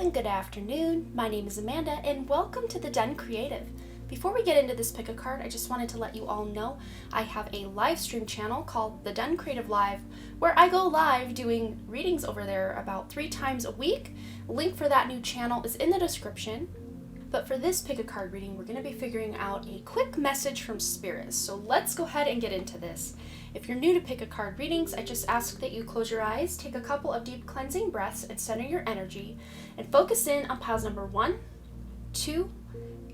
and good afternoon. My name is Amanda and welcome to the Den Creative. Before we get into this pick a card, I just wanted to let you all know I have a live stream channel called the Den Creative Live where I go live doing readings over there about 3 times a week. Link for that new channel is in the description. But for this pick a card reading, we're going to be figuring out a quick message from Spirit. So let's go ahead and get into this. If you're new to pick a card readings, I just ask that you close your eyes, take a couple of deep cleansing breaths, and center your energy, and focus in on piles number 1, 2,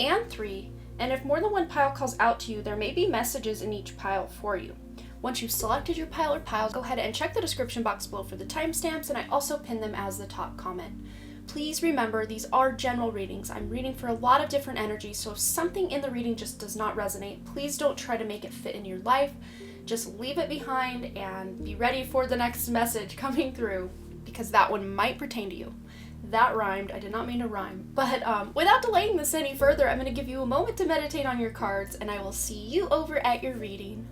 and 3. And if more than one pile calls out to you, there may be messages in each pile for you. Once you've selected your pile or piles, go ahead and check the description box below for the timestamps, and I also pin them as the top comment. Please remember, these are general readings. I'm reading for a lot of different energies, so if something in the reading just does not resonate, please don't try to make it fit in your life. Just leave it behind and be ready for the next message coming through, because that one might pertain to you. That rhymed. I did not mean to rhyme. But without delaying this any further, I'm going to give you a moment to meditate on your cards, and I will see you over at your reading.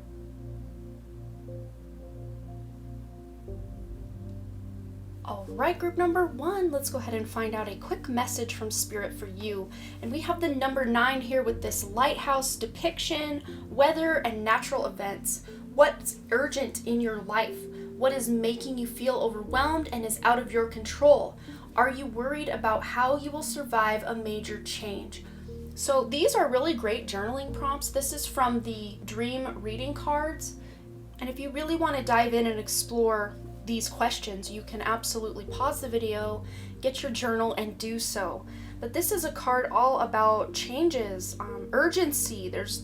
Alright, group number 1, let's go ahead and find out a quick message from Spirit for you. And we have the number 9 here with this lighthouse depiction, weather, and natural events. What's urgent in your life? What is making you feel overwhelmed and is out of your control? Are you worried about how you will survive a major change? So these are really great journaling prompts. This is from the Dream Reading cards. And if you really want to dive in and explore these questions, you can absolutely pause the video, get your journal, and do so. But this is a card all about changes, urgency. There's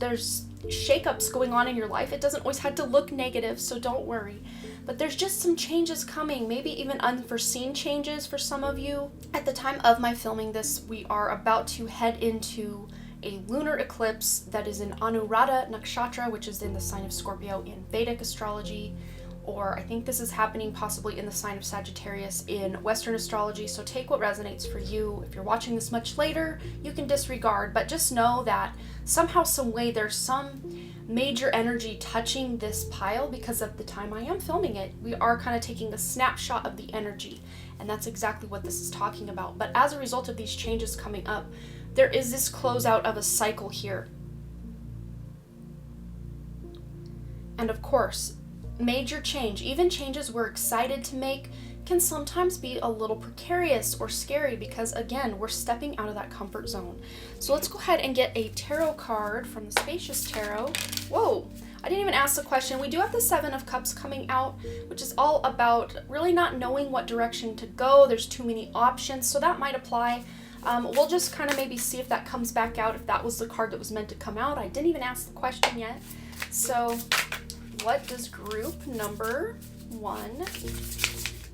shakeups going on in your life. It doesn't always have to look negative, so don't worry. But there's just some changes coming, maybe even unforeseen changes for some of you. At the time of my filming this, we are about to head into a lunar eclipse that is in Anuradha Nakshatra, which is in the sign of Scorpio in Vedic astrology. Or I think this is happening possibly in the sign of Sagittarius in Western astrology, so take what resonates for you. If you're watching this much later, you can disregard, but just know that somehow, some way, there's some major energy touching this pile because of the time I am filming it. We are kind of taking a snapshot of the energy, and that's exactly what this is talking about. But as a result of these changes coming up, there is this closeout of a cycle here. And of course, major change, even changes we're excited to make, can sometimes be a little precarious or scary because, again, we're stepping out of that comfort zone. So let's go ahead and get a tarot card from the Spacious Tarot. Whoa, I didn't even ask the question. We do have the 7 of Cups coming out, which is all about really not knowing what direction to go. There's too many options, so that might apply. We'll just kind of maybe see if that comes back out, if that was the card that was meant to come out. I didn't even ask the question yet. So what does group number 1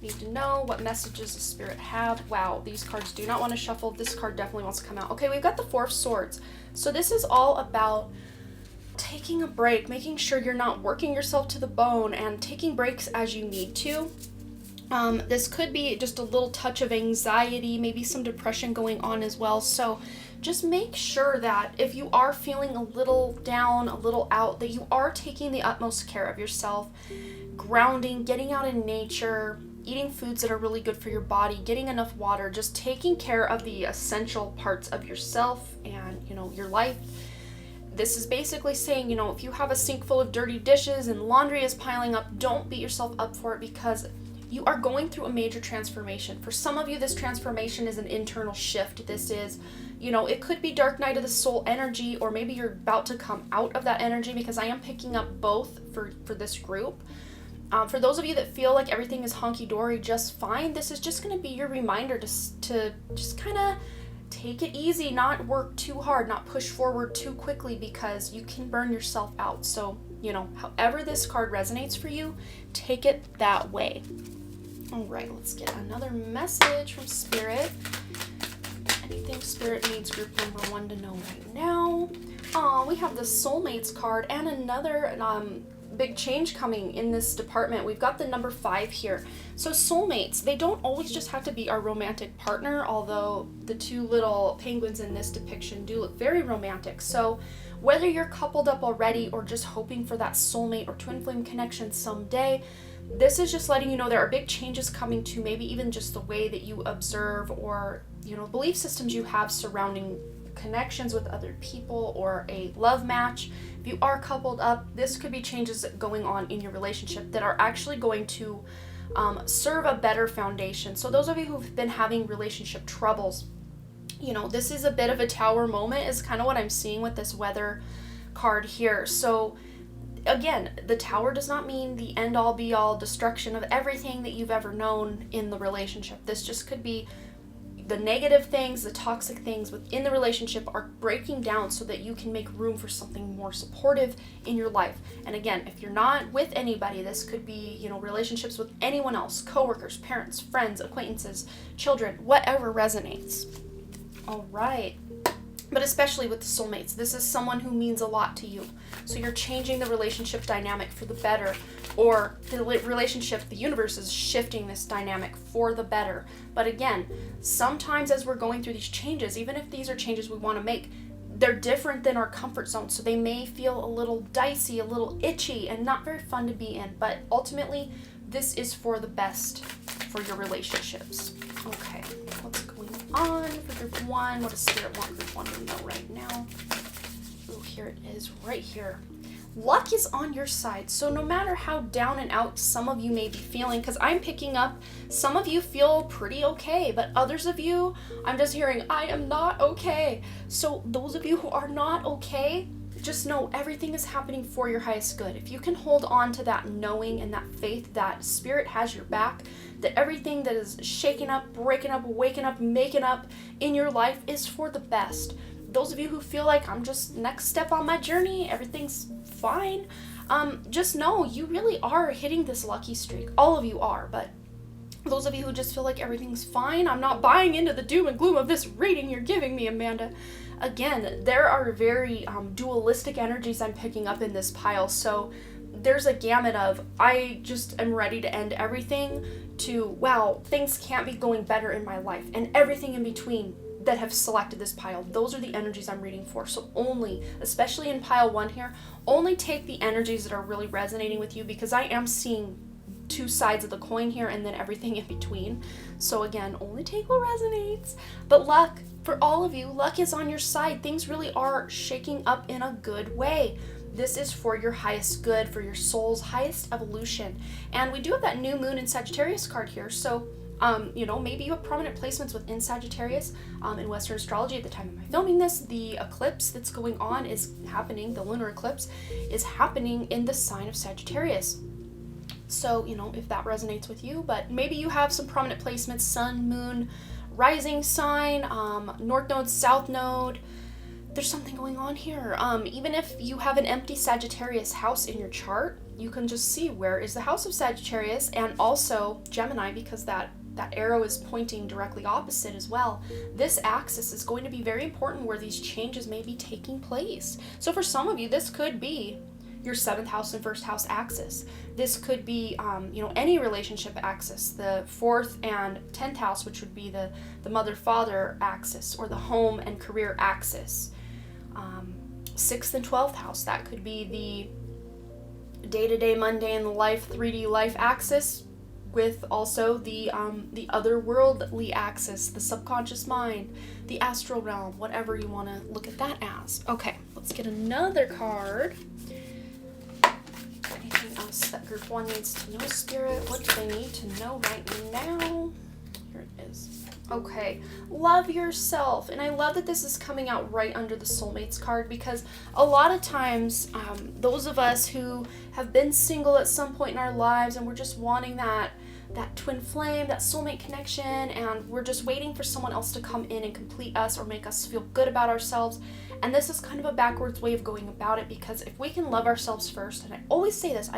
need to know? What messages does Spirit have? Wow, these cards do not want to shuffle. This card definitely wants to come out. Okay, we've got the 4 of Swords. So this is all about taking a break, making sure you're not working yourself to the bone, and taking breaks as you need to. This could be just a little touch of anxiety, maybe some depression going on as well. So just make sure that if you are feeling a little down, a little out, that you are taking the utmost care of yourself, grounding, getting out in nature, eating foods that are really good for your body, getting enough water, just taking care of the essential parts of yourself and, your life. This is basically saying, if you have a sink full of dirty dishes and laundry is piling up, don't beat yourself up for it because you are going through a major transformation. For some of you, this transformation is an internal shift. This is, it could be dark night of the soul energy, or maybe you're about to come out of that energy, because I am picking up both for this group. For those of you that feel like everything is honky-dory just fine, this is just going to be your reminder to just kind of take it easy, not work too hard, not push forward too quickly, because you can burn yourself out. So, however this card resonates for you, take it that way. All right, let's get another message from Spirit. Anything Spirit needs group number 1 to know right now? We have the Soulmates card and another big change coming in this department. We've got the number 5 here. So soulmates, they don't always just have to be our romantic partner, although the 2 little penguins in this depiction do look very romantic. So whether you're coupled up already or just hoping for that soulmate or twin flame connection someday, this is just letting you know there are big changes coming to maybe even just the way that you observe or belief systems you have surrounding connections with other people or a love match. If you are coupled up, this could be changes going on in your relationship that are actually going to serve a better foundation. So those of you who've been having relationship troubles, this is a bit of a tower moment is kind of what I'm seeing with this weather card here. So again, the tower does not mean the end all be all destruction of everything that you've ever known in the relationship. This just could be the negative things, the toxic things within the relationship are breaking down so that you can make room for something more supportive in your life. And again, if you're not with anybody, this could be, relationships with anyone else, coworkers, parents, friends, acquaintances, children, whatever resonates. All right. But especially with the soulmates, this is someone who means a lot to you. So you're changing the relationship dynamic for the better, or the relationship, the universe is shifting this dynamic for the better. But again, sometimes as we're going through these changes, even if these are changes we want to make, they're different than our comfort zone. So they may feel a little dicey, a little itchy, and not very fun to be in. But ultimately, this is for the best for your relationships. Okay, what's going on for group 1? What does Spirit want group 1 to know right now? Oh, here it is, right here. Luck is on your side. So no matter how down and out some of you may be feeling, because I'm picking up, some of you feel pretty okay, but others of you, I'm just hearing, I am not okay. So those of you who are not okay, just know everything is happening for your highest good. If you can hold on to that knowing and that faith that Spirit has your back, that everything that is shaking up, breaking up, waking up, making up in your life is for the best. Those of you who feel like I'm just next step on my journey, everything's fine, just know you really are hitting this lucky streak. All of you are, but those of you who just feel like everything's fine, I'm not buying into the doom and gloom of this reading you're giving me, Amanda. Again, there are very dualistic energies I'm picking up in this pile, so there's a gamut of I just am ready to end everything to wow, things can't be going better in my life, and everything in between that have selected this pile. Those are the energies I'm reading for. So only, especially in pile 1 here, only take the energies that are really resonating with you, because I am seeing 2 sides of the coin here and then everything in between. So again, only take what resonates. But luck, for all of you, luck is on your side. Things really are shaking up in a good way. This is for your highest good, for your soul's highest evolution. And we do have that new moon in Sagittarius card here. So, maybe you have prominent placements within Sagittarius. In Western astrology at the time of my filming this, the eclipse that's going on is happening, the lunar eclipse is happening in the sign of Sagittarius. So, if that resonates with you, but maybe you have some prominent placements, sun, moon, rising sign, north node, south node. There's something going on here. Even if you have an empty Sagittarius house in your chart, you can just see where is the house of Sagittarius, and also Gemini, because that arrow is pointing directly opposite as well. This axis is going to be very important where these changes may be taking place. So for some of you, this could be your 7th house and 1st house axis. This could be, any relationship axis, the 4th and 10th house, which would be the mother-father axis, or the home and career axis. 6th and 12th house, that could be the day-to-day mundane life, 3D life axis, with also the otherworldly axis, the subconscious mind, the astral realm, whatever you want to look at that as. Okay, let's get another card. Anything else that group 1 needs to know, Spirit? What do they need to know right now? Here it is. Okay, love yourself. And I love that this is coming out right under the soulmates card, because a lot of times those of us who have been single at some point in our lives and we're just wanting that twin flame, that soulmate connection, and we're just waiting for someone else to come in and complete us or make us feel good about ourselves. And this is kind of a backwards way of going about it, because if we can love ourselves first, and I always say this,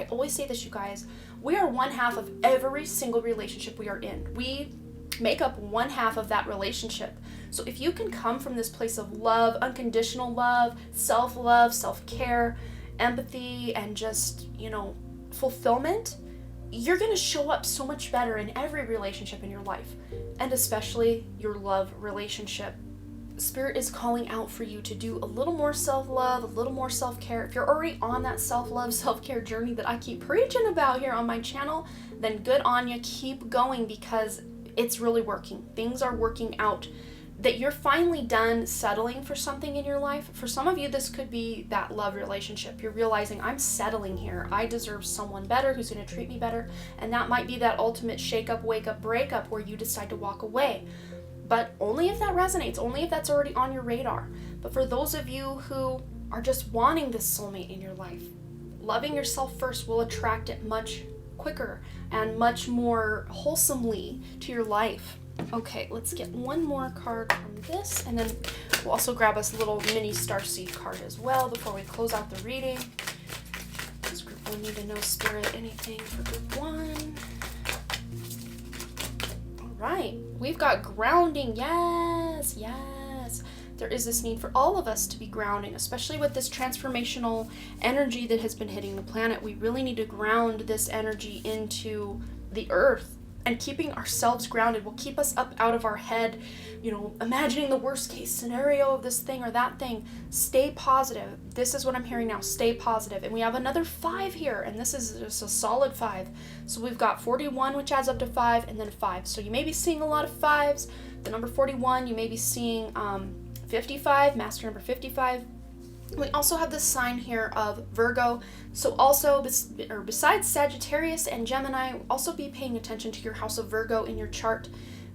you guys, we are 1/2 of every single relationship we are in. We make up 1/2 of that relationship. So if you can come from this place of love, unconditional love, self-care, empathy, and just, fulfillment, you're going to show up so much better in every relationship in your life, and especially your love relationship. Spirit is calling out for you to do a little more self-love, a little more self-care. If you're already on that self-love, self-care journey that I keep preaching about here on my channel, then good on you. Keep going, because it's really working. Things are working out that you're finally done settling for something in your life. For some of you, this could be that love relationship. You're realizing, I'm settling here. I deserve someone better who's going to treat me better. And that might be that ultimate shake up, wake up, break up where you decide to walk away. But only if that resonates, only if that's already on your radar. But for those of you who are just wanting this soulmate in your life, loving yourself first will attract it much quicker and much more wholesomely to your life. Okay, let's get one more card from this, and then we'll also grab us a little mini starseed card as well before we close out the reading. Does group 1 need to know, Spirit, anything for group 1? All right, we've got grounding. Yes, yes. There is this need for all of us to be grounding, especially with this transformational energy that has been hitting the planet. We really need to ground this energy into the earth. And keeping ourselves grounded will keep us up out of our head, imagining the worst case scenario of this thing or that thing. Stay positive. This is what I'm hearing now. Stay positive. And we have another 5 here, and this is just a solid 5. So we've got 41, which adds up to 5, and then 5. So you may be seeing a lot of 5s. The number 41, you may be seeing 55, master number 55. We also have the sign here of Virgo. So also, besides Sagittarius and Gemini, also be paying attention to your house of Virgo in your chart.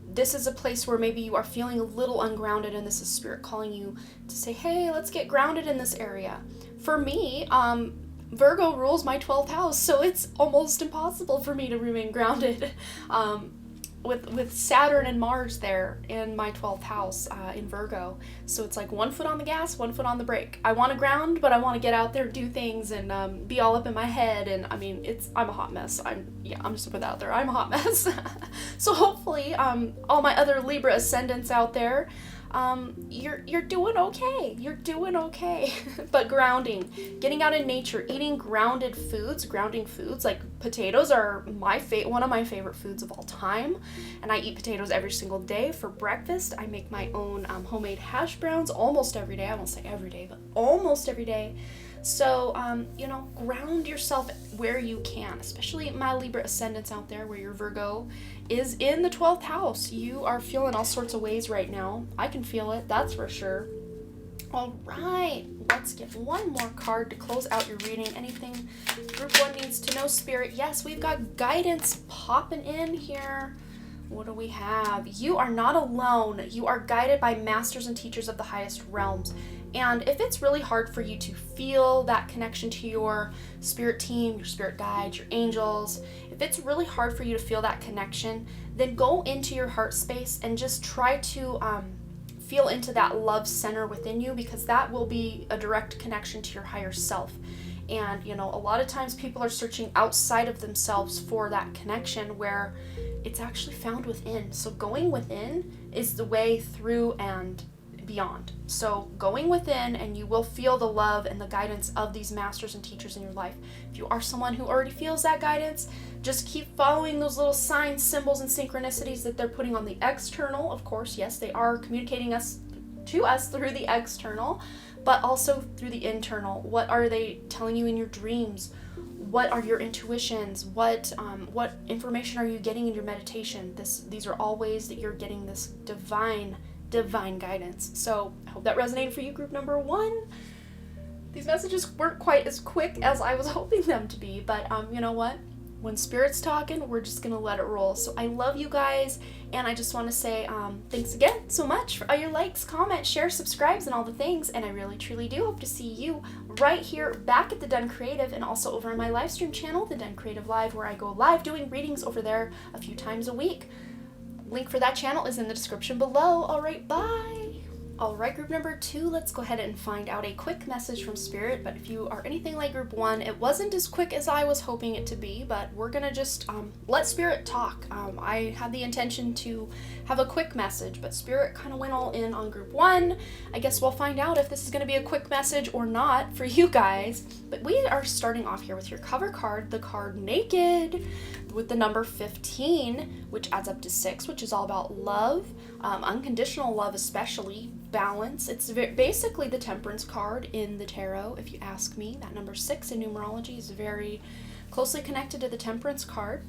This is a place where maybe you are feeling a little ungrounded, and this is Spirit calling you to say, hey, let's get grounded in this area. For me, Virgo rules my 12th house, so it's almost impossible for me to remain grounded. With Saturn and Mars there in my 12th house in Virgo. So it's like 1 foot on the gas, 1 foot on the brake. I want to ground, but I want to get out there, do things, and be all up in my head. And I mean, I'm a hot mess. I'm just gonna put that out there. I'm a hot mess. So hopefully, all my other Libra ascendants out there, you're doing okay. You're doing okay. But grounding, getting out in nature, eating grounding foods like potatoes are one of my favorite foods of all time. And I eat potatoes every single day for breakfast. I make my own homemade hash browns almost every day. I won't say every day, but almost every day. So, ground yourself where you can, especially my Libra ascendants out there where your Virgo is in the 12th house. You are feeling all sorts of ways right now. I can feel it, that's for sure. All right, let's get one more card to close out your reading. Anything group 1 needs to know, Spirit? Yes, we've got guidance popping in here. What do we have? You are not alone. You are guided by masters and teachers of the highest realms. And if it's really hard for you to feel that connection to your spirit team, your spirit guides, your angels, if it's really hard for you to feel that connection, then go into your heart space and just try to feel into that love center within you, because that will be a direct connection to your higher self. And, a lot of times people are searching outside of themselves for that connection where it's actually found within. So going within is the way through and beyond. So going within, and you will feel the love and the guidance of these masters and teachers in your life. If you are someone who already feels that guidance, just keep following those little signs, symbols, and synchronicities that they're putting on the external. Of course, yes, they are communicating to us through the external, but also through the internal. What are they telling you in your dreams? What are your intuitions? What information are you getting in your meditation? These are all ways that you're getting this divine guidance. So I hope that resonated for you, group number 1. These messages weren't quite as quick as I was hoping them to be, but you know what? When Spirit's talking, we're just gonna let it roll. So I love you guys, and I just want to say thanks again so much for all your likes, comments, shares, subscribes, and all the things. And I really truly do hope to see you right here back at the Done Creative, and also over on my live stream channel, the Done Creative Live, where I go live doing readings over there a few times a week. Link for that channel is in the description below. All right, bye. All right, group number 2, let's go ahead and find out a quick message from Spirit. But if you are anything like group 1, it wasn't as quick as I was hoping it to be, but we're gonna just let Spirit talk. I had the intention to have a quick message, but Spirit kind of went all in on group 1. I guess we'll find out if this is gonna be a quick message or not for you guys. But we are starting off here with your cover card, the card Naked, with the number 15, which adds up to 6, which is all about love, unconditional love especially, balance. It's basically the Temperance card in the tarot, if you ask me. That number 6 in numerology is very closely connected to the Temperance card.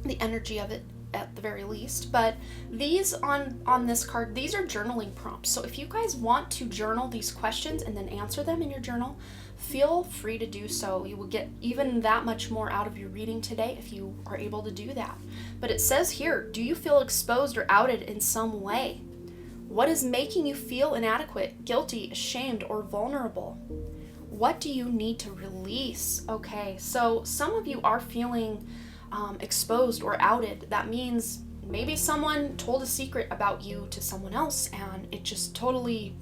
The energy of it at the very least. But these on this card, these are journaling prompts. So if you guys want to journal these questions and then answer them in your journal, feel free to do so. You will get even that much more out of your reading today if you are able to do that. But it says here, do you feel exposed or outed in some way? What is making you feel inadequate, guilty, ashamed, or vulnerable? What do you need to release? Okay, so some of you are feeling exposed or outed. That means maybe someone told a secret about you to someone else and it just totally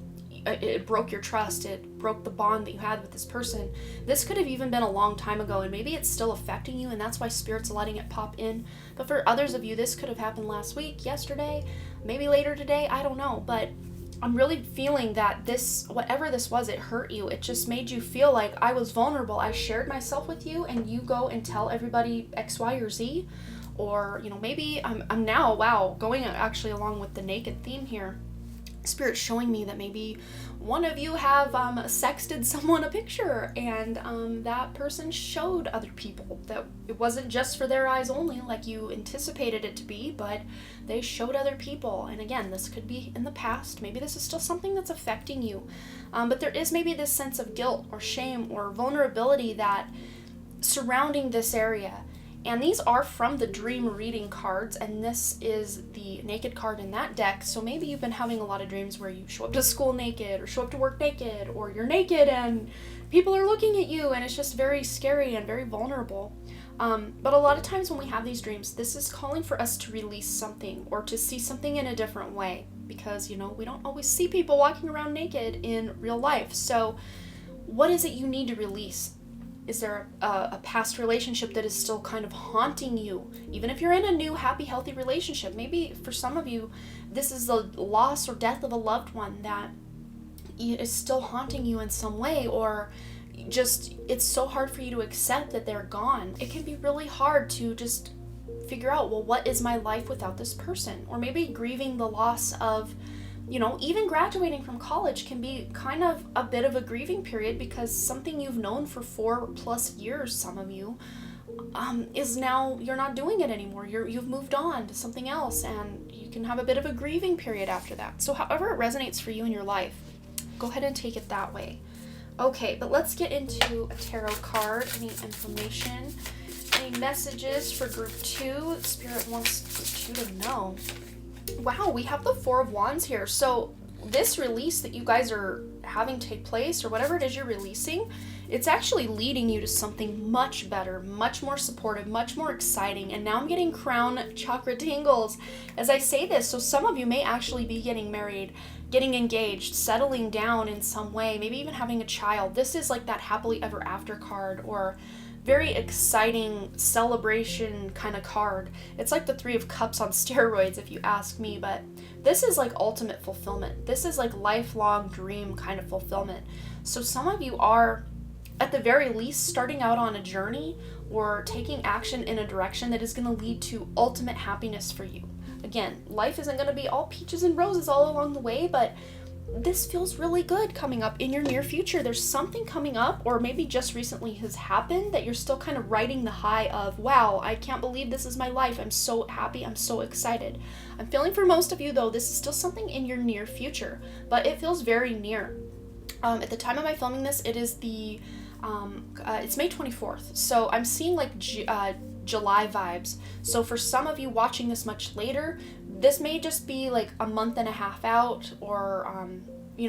it broke your trust. It broke the bond that you had with this person. This could have even been a long time ago, and maybe it's still affecting you, and that's why Spirit's letting it pop in. But for others of you, this could have happened last week, yesterday, maybe later today, I don't know. But I'm really feeling that this, whatever this was, it hurt you. It just made you feel like I was vulnerable. I shared myself with you, and you go and tell everybody X, Y, or Z. Or, maybe I'm now, wow, going actually along with the naked theme here. Spirit showing me that maybe one of you have sexted someone a picture, and that person showed other people that it wasn't just for their eyes only like you anticipated it to be, but they showed other people. And again, this could be in the past. Maybe this is still something that's affecting you, but there is maybe this sense of guilt or shame or vulnerability that surrounding this area. And these are from the dream reading cards, and this is the naked card in that deck. So maybe you've been having a lot of dreams where you show up to school naked, or show up to work naked, or you're naked and people are looking at you, and it's just very scary and very vulnerable. But a lot of times when we have these dreams, this is calling for us to release something or to see something in a different way, because, we don't always see people walking around naked in real life. So what is it you need to release? Is there a past relationship that is still kind of haunting you? Even if you're in a new, happy, healthy relationship, maybe for some of you, this is the loss or death of a loved one that is still haunting you in some way, or just it's so hard for you to accept that they're gone. It can be really hard to just figure out, well, what is my life without this person? Or maybe grieving the loss of even graduating from college can be kind of a bit of a grieving period, because something you've known for 4+ years, some of you, is now you're not doing it anymore. You've moved on to something else, and you can have a bit of a grieving period after that. So however it resonates for you in your life, go ahead and take it that way. Okay, but let's get into a tarot card. Any information, any messages for group 2? Spirit wants group 2 to know. Wow, we have the 4 of Wands here. So this release that you guys are having take place, or whatever it is you're releasing, it's actually leading you to something much better, much more supportive, much more exciting. And now I'm getting crown chakra tingles as I say this. So some of you may actually be getting married, getting engaged, settling down in some way, maybe even having a child. This is like that happily ever after card, or very exciting celebration kind of card. It's like the 3 of Cups on steroids, if you ask me, but this is like ultimate fulfillment. This is like lifelong dream kind of fulfillment. So some of you are, at the very least, starting out on a journey or taking action in a direction that is going to lead to ultimate happiness for you. Again, life isn't going to be all peaches and roses all along the way, but this feels really good coming up in your near future. There's something coming up, or maybe just recently has happened, that you're still kind of riding the high of, wow, I can't believe this is my life. I'm so happy. I'm so excited. I'm feeling for most of you, though, this is still something in your near future, but it feels very near. At the time of my filming this, it is it's May 24th. So I'm seeing like July vibes. So for some of you watching this much later, this may just be like a month and a half out, or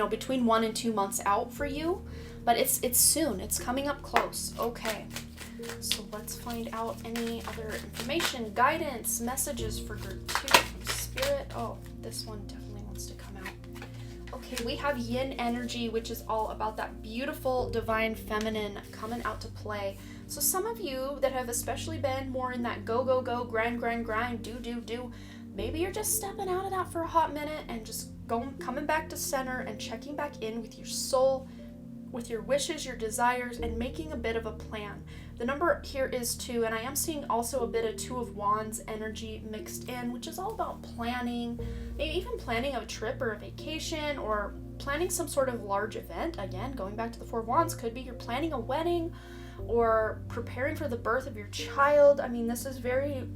between 1 and 2 months out for you, but it's soon. It's coming up close. Okay, so let's find out any other information, guidance, messages for group 2 from Spirit. Oh, this one definitely wants to come out. Okay, we have yin energy, which is all about that beautiful divine feminine coming out to play. So some of you that have especially been more in that go, go, go, grind, grind, grind, do, maybe you're just stepping out of that for a hot minute and just coming back to center and checking back in with your soul, with your wishes, your desires, and making a bit of a plan. The number here is 2, and I am seeing also a bit of 2 of Wands energy mixed in, which is all about planning, maybe even planning a trip or a vacation, or planning some sort of large event. Again, going back to the 4 of Wands, could be you're planning a wedding or preparing for the birth of your child. I mean, this is very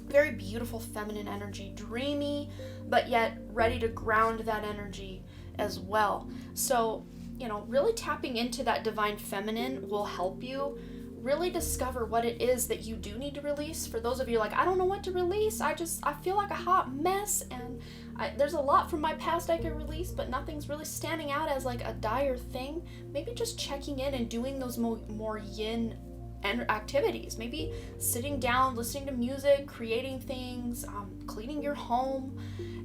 Very beautiful feminine energy, dreamy, but yet ready to ground that energy as well. So, really tapping into that divine feminine will help you really discover what it is that you do need to release. For those of you like, I don't know what to release, I feel like a hot mess, and there's a lot from my past I could release, but nothing's really standing out as like a dire thing. Maybe just checking in and doing those more yin activities. Maybe sitting down, listening to music, creating things, cleaning your home,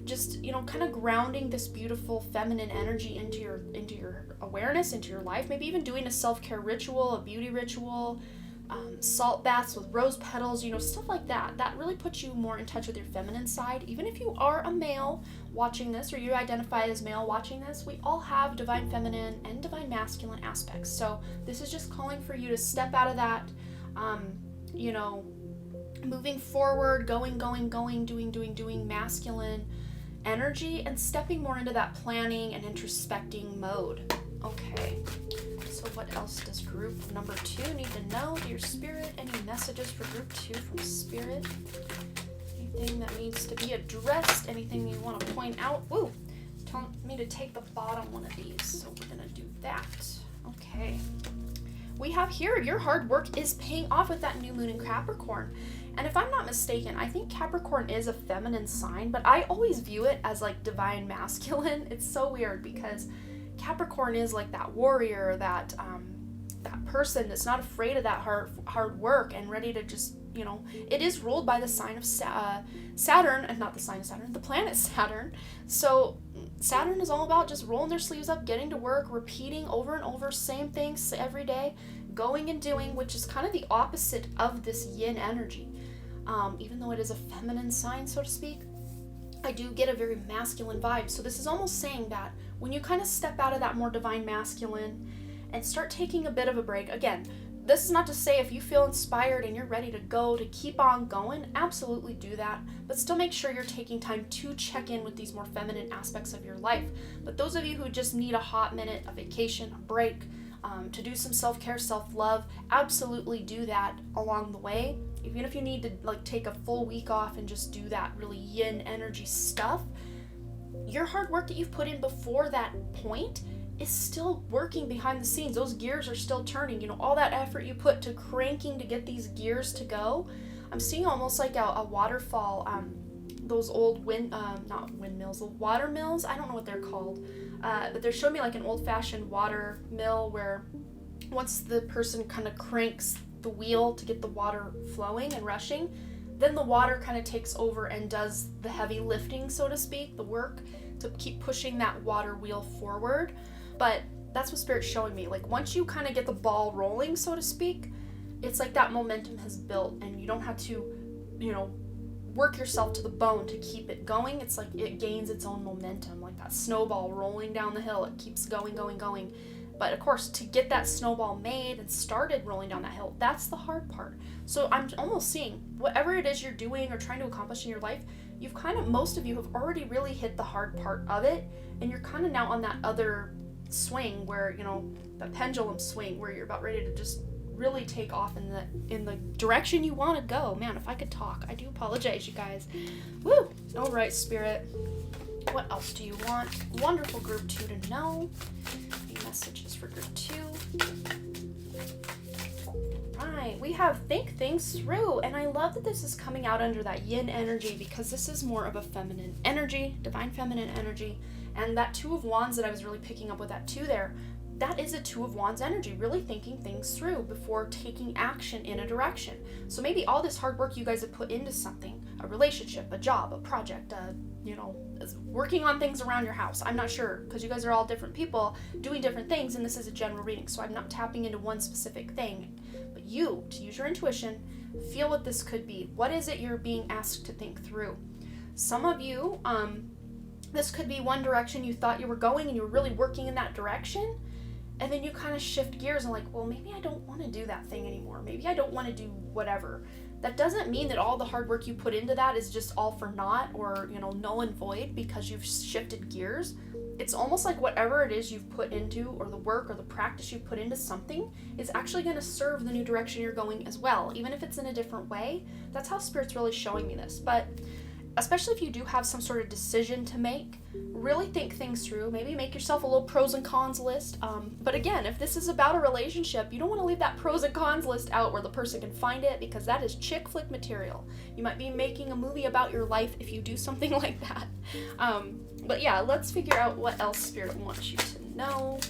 just kind of grounding this beautiful feminine energy into your awareness, into your life. Maybe even doing a self-care ritual, a beauty ritual, salt baths with rose petals, stuff like that. That really puts you more in touch with your feminine side. Even if you are a male watching this, or you identify as male watching this, we all have divine feminine and divine masculine aspects. So this is just calling for you to step out of that, moving forward, going, doing masculine energy, and stepping more into that planning and introspecting mode. Okay, so what else does group number 2 need to know? Dear Spirit, any messages for group 2 from Spirit? Anything that needs to be addressed? Anything you want to point out? Ooh, telling me to take the bottom one of these, so we're going to do that. Okay. We have here, your hard work is paying off with that new moon in Capricorn. And if I'm not mistaken, I think Capricorn is a feminine sign, but I always view it as like divine masculine. It's so weird because Capricorn is like that warrior, that person that's not afraid of that hard work and ready to just, it is ruled by the sign of Saturn, and not the sign of Saturn, the planet Saturn. So Saturn is all about just rolling their sleeves up, getting to work, repeating over and over, same things every day, going and doing, which is kind of the opposite of this yin energy. Even though it is a feminine sign, so to speak, I do get a very masculine vibe. So this is almost saying that when you kind of step out of that more divine masculine and start taking a bit of a break, again, this is not to say if you feel inspired and you're ready to go, to keep on going, absolutely do that, but still make sure you're taking time to check in with these more feminine aspects of your life. But those of you who just need a hot minute, a vacation, a break, to do some self-care, self-love, absolutely do that along the way. Even if you need to take a full week off and just do that really yin energy stuff, your hard work that you've put in before that point is still working behind the scenes. Those gears are still turning. All that effort you put to cranking to get these gears to go. I'm seeing almost like a waterfall. Those old not windmills, the water mills. I don't know what they're called, but they're showing me like an old-fashioned water mill where once the person kind of cranks the wheel to get the water flowing and rushing, then the water kind of takes over and does the heavy lifting, so to speak, the work to keep pushing that water wheel forward. But that's what Spirit's showing me. Like once you kind of get the ball rolling, so to speak, it's like that momentum has built and you don't have to, work yourself to the bone to keep it going. It's like it gains its own momentum, like that snowball rolling down the hill. It keeps going. But of course, to get that snowball made and started rolling down that hill, that's the hard part. So I'm almost seeing whatever it is you're doing or trying to accomplish in your life, most of you have already really hit the hard part of it, and you're kind of now on that other swing where, the pendulum swing where you're about ready to just really take off in the direction you want to go. Man, if I could talk. I do apologize, you guys. Woo! All right, Spirit. What else do you want? Wonderful group 2 to know. Any messages for group 2? Right, we have think things through, and I love that this is coming out under that yin energy because this is more of a feminine energy, divine feminine energy, and that 2 of Wands that I was really picking up with that 2 there, that is a 2 of Wands energy, really thinking things through before taking action in a direction. So maybe all this hard work you guys have put into something, a relationship, a job, a project, working on things around your house. I'm not sure, because you guys are all different people doing different things, and this is a general reading, so I'm not tapping into one specific thing. But you, to use your intuition, feel what this could be. What is it you're being asked to think through? Some of you, this could be one direction you thought you were going, and you were really working in that direction, and then you kind of shift gears and well, maybe I don't want to do that thing anymore. Maybe I don't want to do whatever. That doesn't mean that all the hard work you put into that is just all for naught or, null and void because you've shifted gears. it's almost like whatever it is you've put into, or the work or the practice you've put into something, is actually going to serve the new direction you're going as well, even if it's in a different way. That's how Spirit's really showing me this. But especially if you do have some sort of decision to make, really think things through. Maybe make yourself a little pros and cons list. But again, if this is about a relationship, you don't want to leave that pros and cons list out where the person can find it, because that is chick flick material. You might be making a movie about your life if you do something like that. But yeah, let's figure out what else Spirit wants you to know.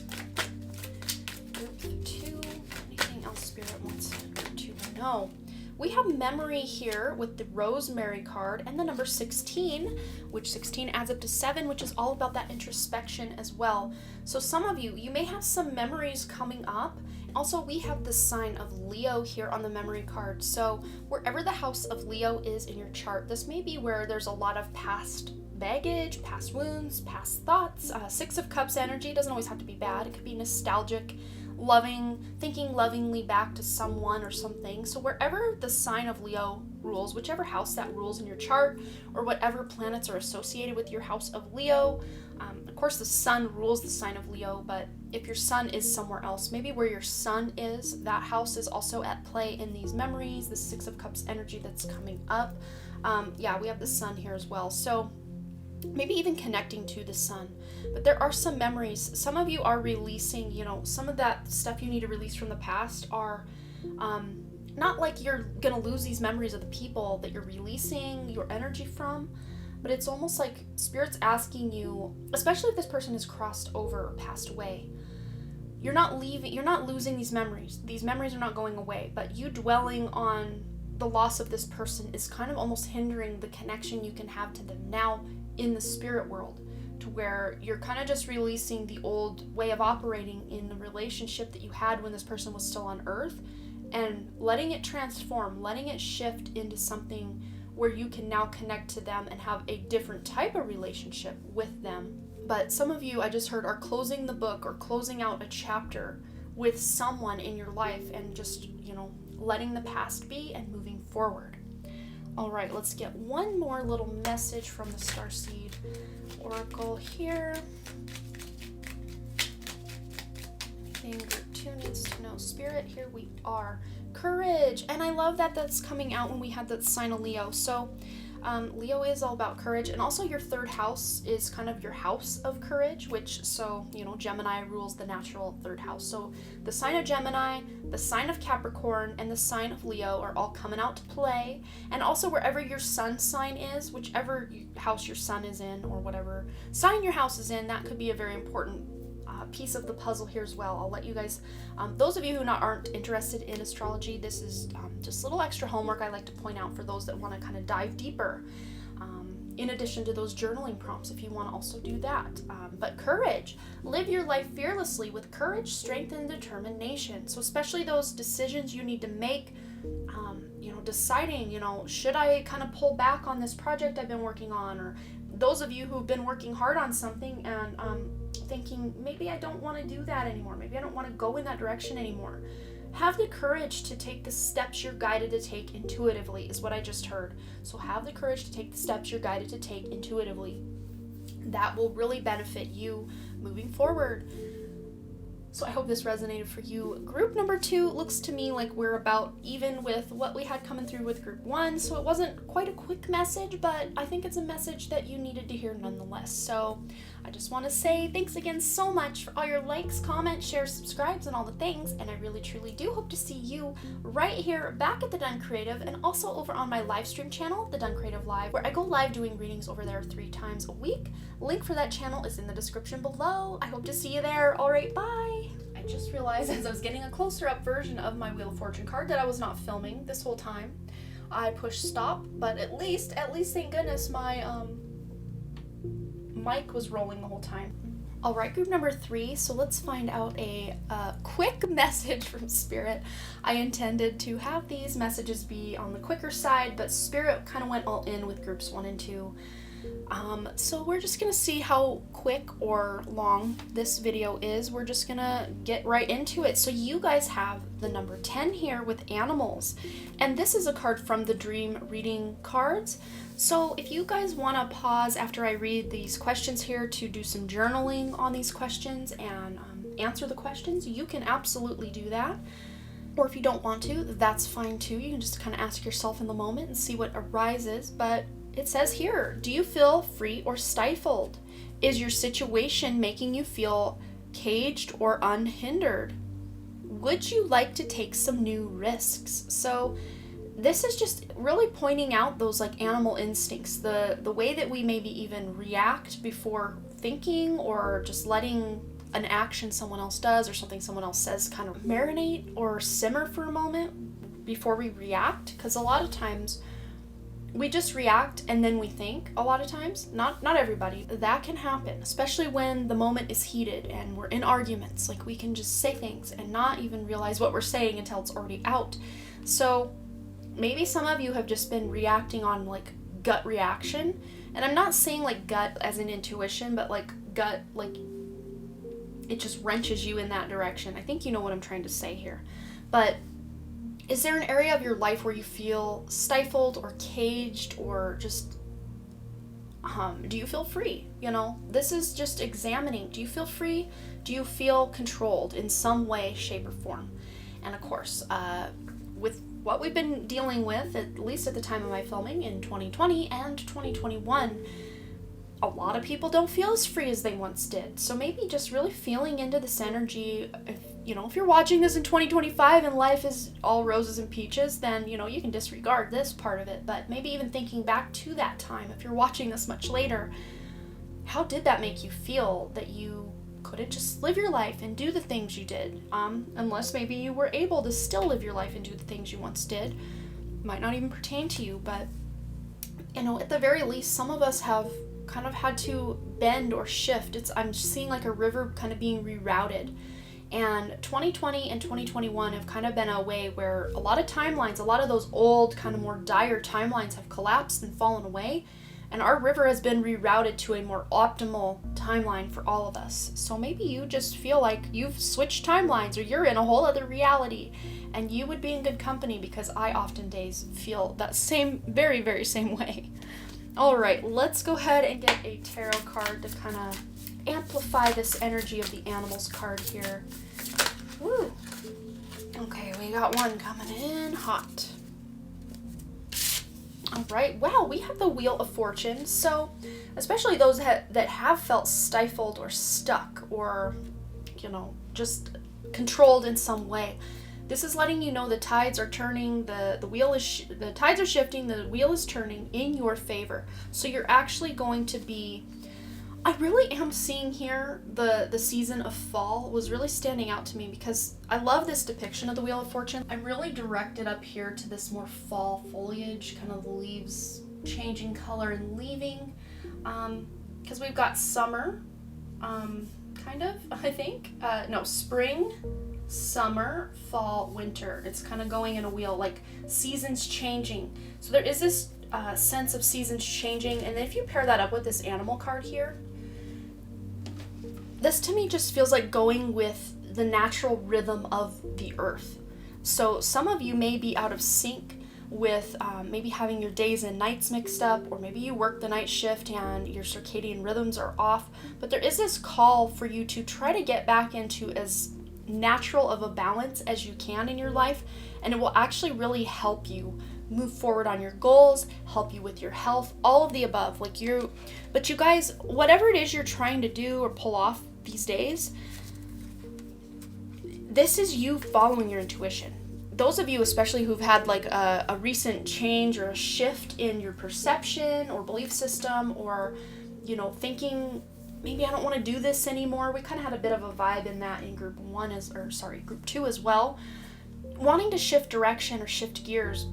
Group 2, anything else Spirit wants Group 2 to know? We have memory here with the Rosemary card and the number 16, which 16 adds up to 7, which is all about that introspection as well. So some of you may have some memories coming up. Also, we have the sign of Leo here on the memory card. So wherever the house of Leo is in your chart, this may be where there's a lot of past baggage, past wounds, past thoughts. Six of Cups energy doesn't always have to be bad. It could be nostalgic, loving, thinking lovingly back to someone or something. So wherever the sign of Leo rules, whichever house that rules in your chart, or whatever planets are associated with your house of Leo, of course the sun rules the sign of Leo, but if your sun is somewhere else, maybe where your sun is, that house is also at play in these memories, the Six of Cups energy that's coming up. Yeah, we have the sun here as well. So maybe even connecting to the sun. But there are some memories. Some of you are releasing, some of that stuff you need to release from the past are not like you're gonna lose these memories of the people that you're releasing your energy from, but it's almost like Spirit's asking you, especially if this person has crossed over or passed away, you're not losing these memories. These memories are not going away, but you dwelling on the loss of this person is kind of almost hindering the connection you can have to them now in the spirit world, to where you're kind of just releasing the old way of operating in the relationship that you had when this person was still on earth, and letting it transform, letting it shift into something where you can now connect to them and have a different type of relationship with them. But some of you, I just heard, are closing the book or closing out a chapter with someone in your life and just, letting the past be and moving forward. All right, let's get one more little message from the Starseed Oracle here. Anything Group 2 needs to know? Spirit, here we are. Courage. And I love that that's coming out when we had that sign of Leo. So Leo is all about courage, and also your third house is kind of your house of courage, Gemini rules the natural third house. So the sign of Gemini, the sign of Capricorn, and the sign of Leo are all coming out to play. And also wherever your sun sign is, whichever house your sun is in, or whatever sign your house is in, that could be a very important piece of the puzzle here as well. I'll let you guys, those of you who aren't interested in astrology, this is just a little extra homework I like to point out for those that want to kind of dive deeper, in addition to those journaling prompts if you want to also do that. But courage, live your life fearlessly with courage, strength, and determination. So especially those decisions you need to make, deciding, should I kind of pull back on this project I've been working on, or those of you who've been working hard on something and thinking, maybe I don't want to do that anymore, maybe I don't want to go in that direction anymore. Have the courage to take the steps you're guided to take intuitively, is what I just heard. So have the courage to take the steps you're guided to take intuitively. That will really benefit you moving forward. So I hope this resonated for you. Group number 2 looks to me like we're about even with what we had coming through with group 1. So it wasn't quite a quick message, but I think it's a message that you needed to hear nonetheless. So I just want to say thanks again so much for all your likes, comments, shares, subscribes, and all the things. And I really truly do hope to see you right here back at The Done Creative, and also over on my live stream channel, The Done Creative Live, where I go live doing readings over there 3 times a week. Link for that channel is in the description below. I hope to see you there. All right, bye. I just realized as I was getting a closer up version of my Wheel of Fortune card that I was not filming this whole time. I pushed stop, but at least thank goodness my mic was rolling the whole time. All right, group number 3. So let's find out a quick message from Spirit. I intended to have these messages be on the quicker side, but Spirit kind of went all in with groups 1 and 2. So we're just gonna see how quick or long this video is. We're just gonna get right into it. So you guys have the number 10 here with animals, and this is a card from the Dream Reading cards. So if you guys want to pause after I read these questions here to do some journaling on these questions and answer the questions, you can absolutely do that. Or if you don't want to, that's fine too. You can just kind of ask yourself in the moment and see what arises. But it says here, do you feel free or stifled? Is your situation making you feel caged or unhindered? Would you like to take some new risks? So this is just really pointing out those like animal instincts, the way that we maybe even react before thinking, or just letting an action someone else does or something someone else says kind of marinate or simmer for a moment before we react. Because a lot of times we just react and then we think. A lot of times, not everybody, that can happen, especially when the moment is heated and we're in arguments. Like, we can just say things and not even realize what we're saying until it's already out. So maybe some of you have just been reacting on like gut reaction, and I'm not saying like gut as in intuition, but like gut, like it just wrenches you in that direction. I think you know what I'm trying to say here. But is there an area of your life where you feel stifled or caged, or just do you feel free? You know, this is just examining. Do you feel free? Do you feel controlled in some way, shape, or form? And of course, with what we've been dealing with, at least at the time of my filming in 2020 and 2021, a lot of people don't feel as free as they once did. So maybe just really feeling into this energy. If you're watching this in 2025 and life is all roses and peaches, then, you can disregard this part of it. But maybe even thinking back to that time, if you're watching this much later, how did that make you feel that you couldn't just live your life and do the things you did? Unless maybe you were able to still live your life and do the things you once did. Might not even pertain to you, but, at the very least, some of us have kind of had to bend or shift. I'm seeing like a river kind of being rerouted. And 2020 and 2021 have kind of been a way where a lot of timelines, a lot of those old kind of more dire timelines have collapsed and fallen away. And our river has been rerouted to a more optimal timeline for all of us. So maybe you just feel like you've switched timelines, or you're in a whole other reality, and you would be in good company, because I often days feel that very, very same way. All right, let's go ahead and get a tarot card to kind of amplify this energy of the animals card here. Woo. Okay, we got one coming in hot. All right, wow, we have the Wheel of Fortune. So especially those that have felt stifled or stuck, or, just controlled in some way. This is letting you know the tides are turning, the tides are shifting, the wheel is turning in your favor. So you're actually going to be, I really am seeing here the season of fall was really standing out to me, because I love this depiction of the Wheel of Fortune. I really directed up here to this more fall foliage, kind of the leaves changing color and leaving, because we've got summer, kind of, I think, spring, summer, fall, winter. It's kind of going in a wheel, like seasons changing. So there is this sense of seasons changing. And then if you pair that up with this animal card here, this to me just feels like going with the natural rhythm of the earth. So some of you may be out of sync with maybe having your days and nights mixed up, or maybe you work the night shift and your circadian rhythms are off. But there is this call for you to try to get back into as natural of a balance as you can in your life, and it will actually really help you move forward on your goals, help you with your health, all of the above. But you guys, whatever it is you're trying to do or pull off these days, this is you following your intuition. Those of you especially who've had like a recent change or a shift in your perception or belief system, or thinking, maybe I don't want to do this anymore. We kind of had a bit of a vibe in that in group 2 as well. Wanting to shift direction or shift gears.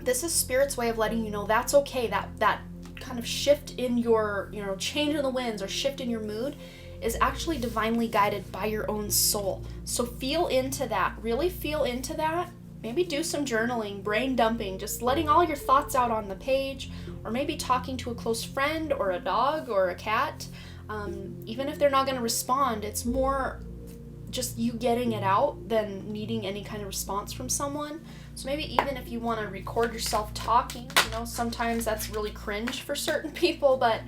This is Spirit's way of letting you know that's okay. That kind of shift in your, change in the winds or shift in your mood is actually divinely guided by your own soul. So feel into that. Really feel into that. maybe do some journaling, brain dumping, just letting all your thoughts out on the page, or maybe talking to a close friend or a dog or a cat. Even if they're not going to respond, it's more just you getting it out than needing any kind of response from someone. So maybe even if you want to record yourself talking, sometimes that's really cringe for certain people, but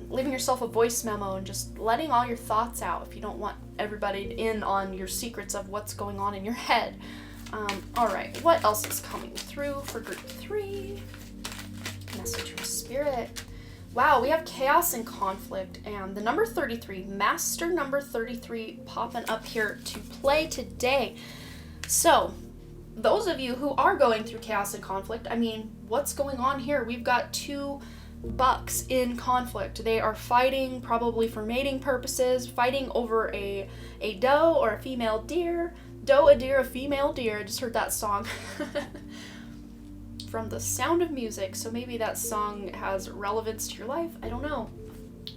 leaving yourself a voice memo and just letting all your thoughts out if you don't want everybody in on your secrets of what's going on in your head. All right, what else is coming through for group 3? Message from Spirit. Wow, we have chaos and conflict, and the number 33, master number 33, popping up here to play today. So, those of you who are going through chaos and conflict, what's going on here? We've got 2 bucks in conflict. They are fighting, probably for mating purposes, fighting over a doe or a female deer. Doe, a deer, a female deer. I just heard that song. From The Sound of Music, so maybe that song has relevance to your life, I don't know.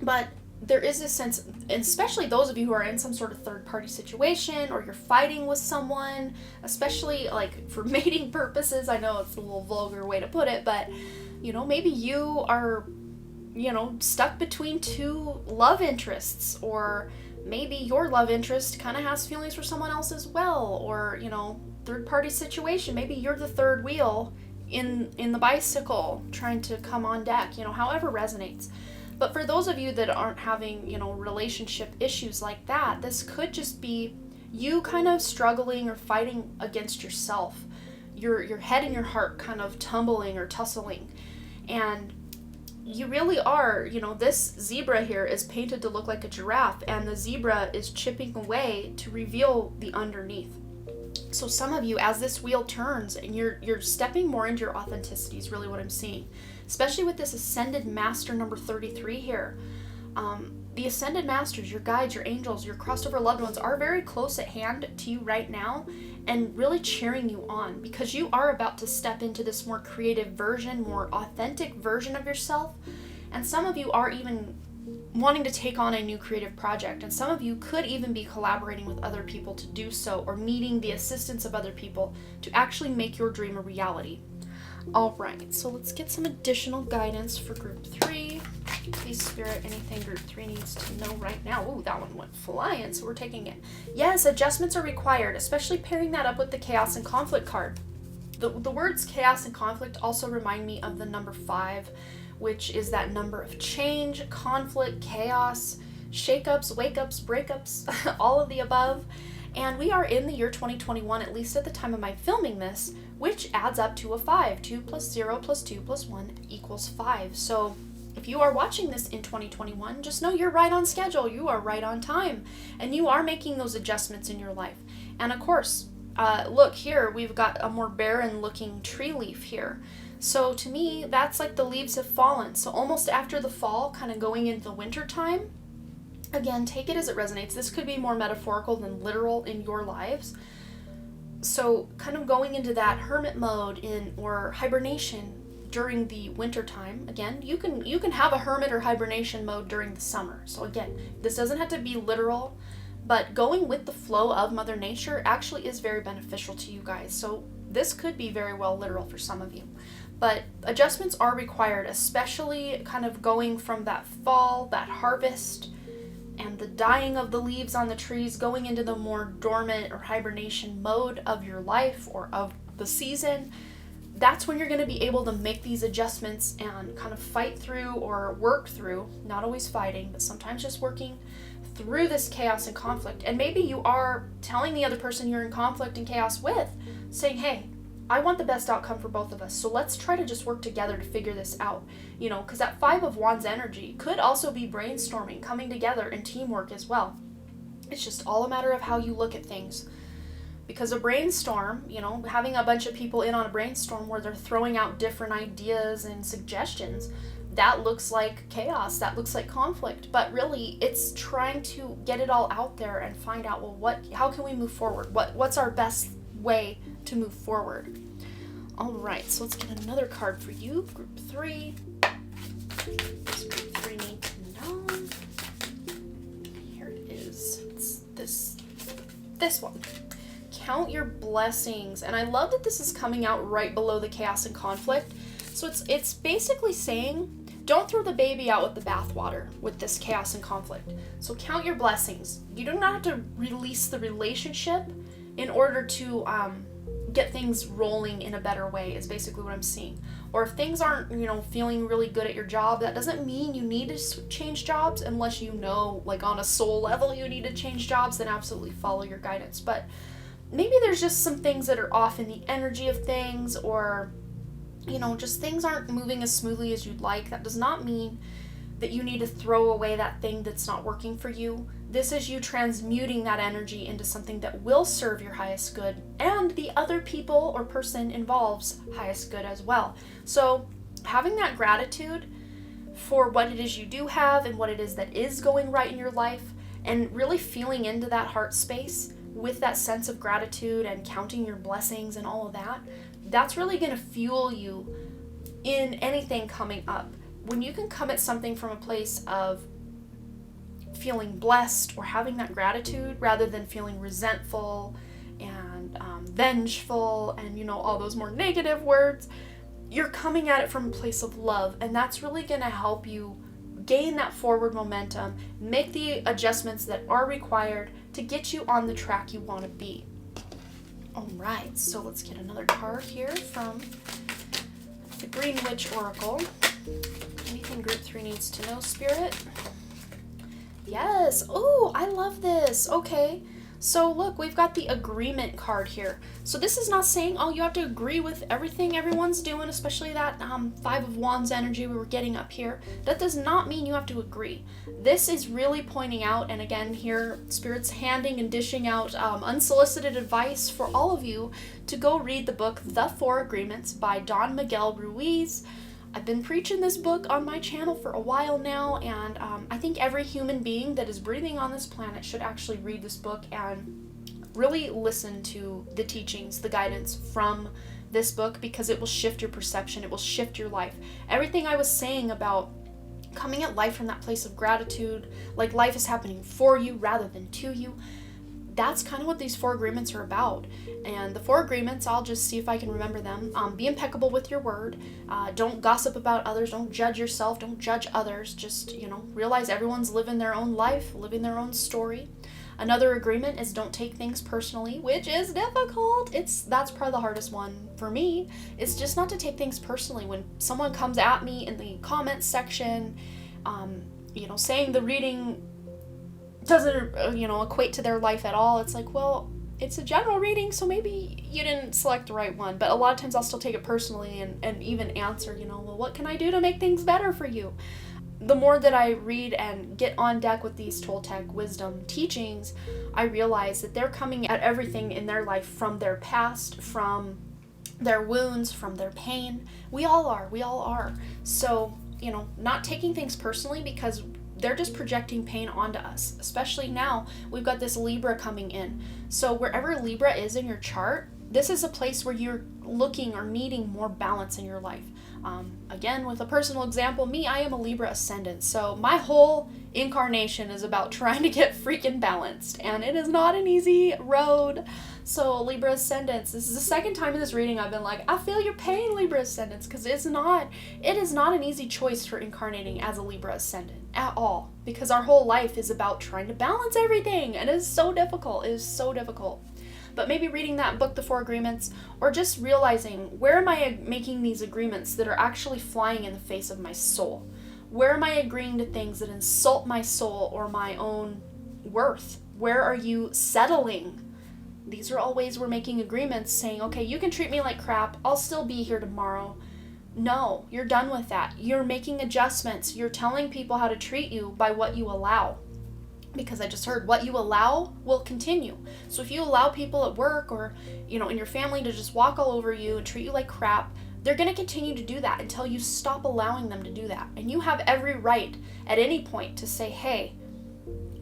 But there is a sense, especially those of you who are in some sort of third-party situation, or you're fighting with someone, especially like for mating purposes. I know it's a little vulgar way to put it, but maybe you are stuck between 2 love interests, or maybe your love interest kind of has feelings for someone else as well, or third-party situation. Maybe you're the third wheel in the bicycle trying to come on deck, however resonates. But for those of you that aren't having, relationship issues like that, this could just be you kind of struggling or fighting against yourself, your head and your heart kind of tumbling or tussling. And you really are, this zebra here is painted to look like a giraffe, and the zebra is chipping away to reveal the underneath. So some of you, as this wheel turns and you're stepping more into your authenticity is really what I'm seeing, especially with this ascended master number 33 here. The ascended masters, your guides, your angels, your crossed over loved ones are very close at hand to you right now and really cheering you on, because you are about to step into this more creative version, more authentic version of yourself. And some of you are even wanting to take on a new creative project, and some of you could even be collaborating with other people to do so, or needing the assistance of other people to actually make your dream a reality. All right, so let's get some additional guidance for group 3. Please, Spirit, anything group 3 needs to know right now. Ooh, that one went flying, so we're taking it. Yes, adjustments are required, especially pairing that up with the chaos and conflict card. The words chaos and conflict also remind me of the number 5, which is that number of change, conflict, chaos, shakeups, wake-ups, breakups, all of the above. And we are in the year 2021, at least at the time of my filming this, which adds up to a 5. 2 plus 0 plus 2 plus 1 equals 5. So if you are watching this in 2021, just know you're right on schedule, you are right on time, and you are making those adjustments in your life. And of course, look here, we've got a more barren looking tree leaf here. So to me, that's like the leaves have fallen. So almost after the fall, kind of going into the winter time. Again, take it as it resonates. This could be more metaphorical than literal in your lives. So kind of going into that hermit mode or hibernation during the winter time. Again, you can have a hermit or hibernation mode during the summer. So again, this doesn't have to be literal, but going with the flow of Mother Nature actually is very beneficial to you guys. So this could be very well literal for some of you. But adjustments are required, especially kind of going from that fall, that harvest, and the dying of the leaves on the trees, going into the more dormant or hibernation mode of your life or of the season. That's when you're going to be able to make these adjustments and kind of fight through or work through, not always fighting, but sometimes just working through this chaos and conflict. And maybe you are telling the other person you're in conflict and chaos with, saying, hey, I want the best outcome for both of us, so let's try to just work together to figure this out. Because that 5 of Wands energy could also be brainstorming, coming together, and teamwork as well. It's just all a matter of how you look at things. Because a brainstorm, having a bunch of people in on a brainstorm where they're throwing out different ideas and suggestions, that looks like chaos, that looks like conflict. But really, it's trying to get it all out there and find out, how can we move forward? What's our best way to move forward? All right, so let's get another card for you, group 3. What does group 3 need to know? Here it is. It's this one. count your blessings. And I love that this is coming out right below the chaos and conflict. So it's basically saying, don't throw the baby out with the bathwater with this chaos and conflict. So count your blessings. You do not have to release the relationship in order to get things rolling in a better way, is basically what I'm seeing. Or if things aren't, feeling really good at your job, that doesn't mean you need to change jobs unless like on a soul level you need to change jobs, then absolutely follow your guidance. But maybe there's just some things that are off in the energy of things, or just things aren't moving as smoothly as you'd like. That does not mean that you need to throw away that thing that's not working for you. This is you transmuting that energy into something that will serve your highest good and the other people or person involved's highest good as well. So having that gratitude for what it is you do have and what it is that is going right in your life, and really feeling into that heart space with that sense of gratitude and counting your blessings and all of that, that's really going to fuel you in anything coming up. When you can come at something from a place of feeling blessed or having that gratitude rather than feeling resentful and vengeful and all those more negative words, you're coming at it from a place of love, and that's really going to help you gain that forward momentum, make the adjustments that are required to get you on the track you want to be. All right, so let's get another card here from the Green Witch Oracle. Anything Group 3 needs to know, Spirit? Yes. Oh, I love this. Okay. So look, we've got the agreement card here. So this is not saying, you have to agree with everything everyone's doing, especially that 5 of Wands energy we were getting up here. That does not mean you have to agree. This is really pointing out, and again here, Spirit's handing and dishing out unsolicited advice for all of you to go read the book The 4 Agreements by Don Miguel Ruiz. I've been preaching this book on my channel for a while now, and I think every human being that is breathing on this planet should actually read this book and really listen to the teachings, the guidance from this book, because it will shift your perception, it will shift your life. Everything I was saying about coming at life from that place of gratitude, like life is happening for you rather than to you, that's kind of what these 4 agreements are about. And the 4 agreements, I'll just see if I can remember them. Be impeccable with your word. Don't gossip about others. Don't judge yourself. Don't judge others. Just, realize everyone's living their own life, living their own story. Another agreement is don't take things personally, which is difficult. That's probably the hardest one for me. It's just not to take things personally. When someone comes at me in the comments section, saying the reading doesn't equate to their life at all, it's like, well, it's a general reading, so maybe you didn't select the right one. But a lot of times I'll still take it personally and even answer, well, what can I do to make things better for you? The more that I read and get on deck with these Toltec wisdom teachings, I realize that they're coming at everything in their life from their past, from their wounds, from their pain. We all are. So, not taking things personally, because they're just projecting pain onto us. Especially now, we've got this Libra coming in. So wherever Libra is in your chart, this is a place where you're looking or needing more balance in your life. Again, with a personal example, I am a Libra ascendant. So my whole incarnation is about trying to get freaking balanced. And it is not an easy road. So Libra ascendants, this is the second time in this reading I've been like, I feel your pain, Libra ascendants, because it is not an easy choice for incarnating as a Libra ascendant at all, because our whole life is about trying to balance everything, and it is so difficult. It is so difficult. But maybe reading that book, The 4 Agreements, or just realizing, where am I making these agreements that are actually flying in the face of my soul? Where am I agreeing to things that insult my soul or my own worth? Where are you settling? These are all ways we're making agreements, saying, okay, you can treat me like crap, I'll still be here tomorrow. No, you're done with that. You're making adjustments. You're telling people how to treat you by what you allow. Because I just heard, what you allow will continue. So if you allow people at work or, in your family to just walk all over you and treat you like crap, they're going to continue to do that until you stop allowing them to do that. And you have every right at any point to say, hey,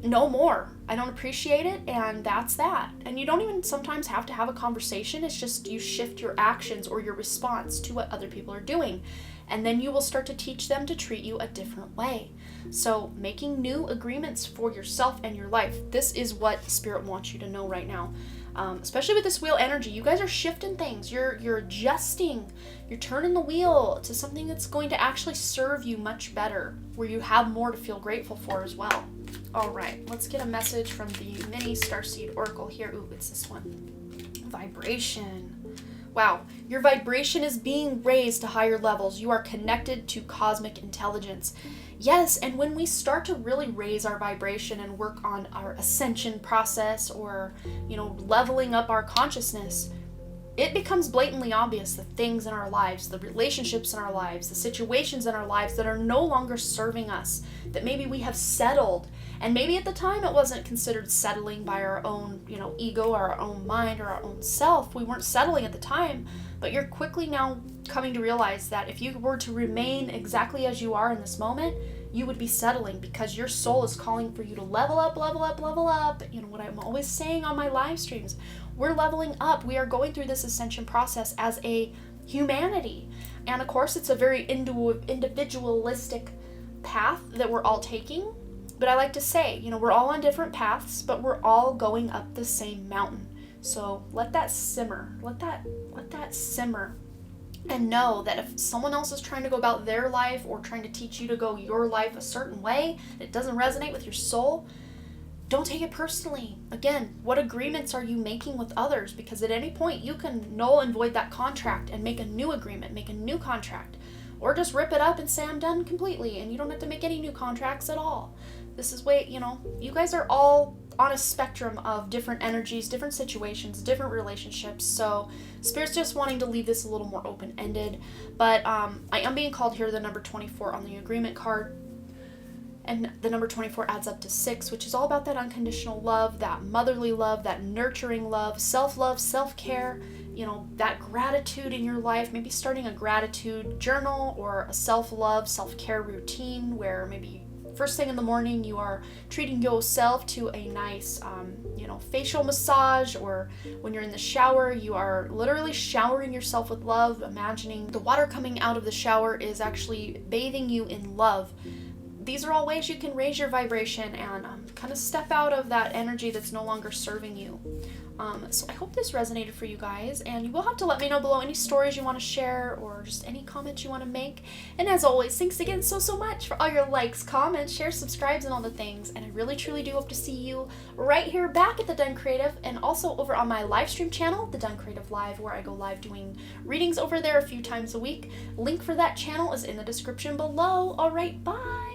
no more. I don't appreciate it, and that's that. And you don't even sometimes have to have a conversation. It's just you shift your actions or your response to what other people are doing. And then you will start to teach them to treat you a different way. So making new agreements for yourself and your life, this is what Spirit wants you to know right now. Especially with this wheel energy, you guys are shifting things. You're adjusting. You're turning the wheel to something that's going to actually serve you much better, where you have more to feel grateful for as well. All right, let's get a message from the mini Starseed Oracle here. Ooh, it's this one. Vibration. Wow, your vibration is being raised to higher levels. You are connected to cosmic intelligence. Yes, and when we start to really raise our vibration and work on our ascension process, or, leveling up our consciousness, it becomes blatantly obvious the things in our lives, the relationships in our lives, the situations in our lives that are no longer serving us, that maybe we have settled. And maybe at the time it wasn't considered settling by our own, ego, or our own mind, or our own self. We weren't settling at the time, but you're quickly now coming to realize that if you were to remain exactly as you are in this moment, you would be settling, because your soul is calling for you to level up, level up, level up. What I'm always saying on my live streams, we're leveling up. We are going through this ascension process as a humanity. And of course, it's a very individualistic path that we're all taking. But I like to say, we're all on different paths, but we're all going up the same mountain. So let that simmer. Let that simmer. And know that if someone else is trying to go about their life, or trying to teach you to go your life a certain way, and it doesn't resonate with your soul, don't take it personally. Again, what agreements are you making with others? Because at any point you can null and void that contract and make a new agreement, make a new contract, or just rip it up and say I'm done completely, and you don't have to make any new contracts at all. This is way, you guys are all on a spectrum of different energies, different situations, different relationships. So Spirit's just wanting to leave this a little more open-ended. But I am being called here the number 24 on the agreement card. And the number 24 adds up to 6, which is all about that unconditional love, that motherly love, that nurturing love, self-love, self-care, that gratitude in your life. Maybe starting a gratitude journal or a self-love, self-care routine, where maybe first thing in the morning you are treating yourself to a nice facial massage, or when you're in the shower you are literally showering yourself with love, imagining the water coming out of the shower is actually bathing you in love. These are all ways you can raise your vibration and kind of step out of that energy that's no longer serving you. So I hope this resonated for you guys, and you will have to let me know below any stories you want to share, or just any comments you want to make. And as always, thanks again so much for all your likes, comments, shares, subscribes, and all the things. And I really truly do hope to see you right here back at The Done Creative, and also over on my live stream channel, The Done Creative Live, where I go live doing readings over there a few times a week. Link for that channel is in the description below. All right, bye.